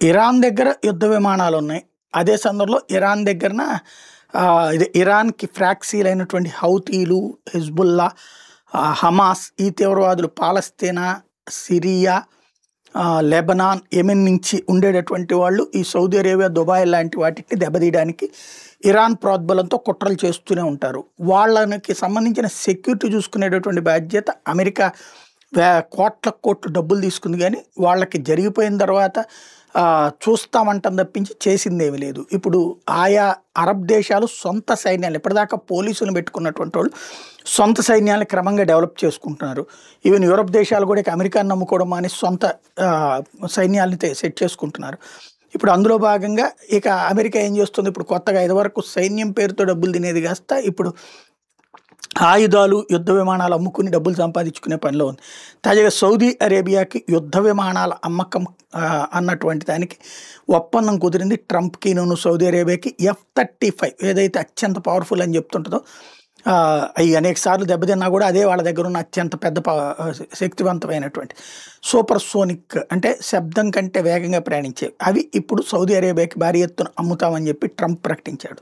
Iran దగ్గర యుద్ధ విమానాలున్నాయి. అదే సందర్భంలో ఇరాన్ దగ్గరన ఇది ఇరాన్‌కి ఫ్రాక్సీలైనటువంటి హౌతీలు, హిజ్బుల్లా, హమాస్ ఈ తీవ్రవాదులు పాలస్తీనా, సిరియా, లెబనాన్, యెమెన్ నుంచి ఉండేటటువంటి వాళ్ళు ఈ సౌదీ అరేబియా, దుబాయ్ లాంటి వాటిని దెబ్బతీయడానికి ఇరాన్ ప్రోద్బలంతో కుట్రలు చేస్తూనే ఉంటారు. వాళ్ళకి సంబంధించిన సెక్యూరిటీ చూసుకునేటటువంటి బాధ్యత అమెరికా కోట్ల డబ్బులు తీసుకుంది. కానీ వాళ్ళకి జరిగిపోయిన తర్వాత చూస్తామంటాం తప్పించి చేసిందేమీ లేదు. ఇప్పుడు ఆయా అరబ్ దేశాలు సొంత సైన్యాలు ఇప్పటిదాకా పోలీసులను పెట్టుకున్నటువంటి వాళ్ళు సొంత సైన్యాలను క్రమంగా డెవలప్ చేసుకుంటున్నారు. ఈవెన్ యూరప్ దేశాలు కూడా ఇక అమెరికాను నమ్ముకోవడం మాని సొంత సైన్యాలని సెట్ చేసుకుంటున్నారు. ఇప్పుడు అందులో భాగంగా ఇక అమెరికా ఏం చేస్తుంది, ఇప్పుడు కొత్తగా ఇదివరకు సైన్యం పేరుతో డబ్బులు తినేది కాస్త ఇప్పుడు ఆయుధాలు, యుద్ధ విమానాలు అమ్ముకుని డబ్బులు సంపాదించుకునే పనిలో ఉంది. తాజాగా సౌదీ అరేబియాకి యుద్ధ విమానాల అమ్మకం అన్నటువంటి దానికి ఒప్పందం కుదిరింది. ట్రంప్కిను సౌదీ అరేబియాకి F-35 ఏదైతే అత్యంత పవర్ఫుల్ అని చెప్తుంటుందో అవి అనేక సార్లు దెబ్బతిన్నా కూడా అదే వాళ్ళ దగ్గర ఉన్న అత్యంత పెద్ద శక్తివంతమైనటువంటి సూపర్ సోనిక్ అంటే శబ్దం కంటే వేగంగా ప్రయాణించేవి అవి ఇప్పుడు సౌదీ అరేబియాకి భారీ ఎత్తున అమ్ముతామని చెప్పి ట్రంప్ ప్రకటించాడు.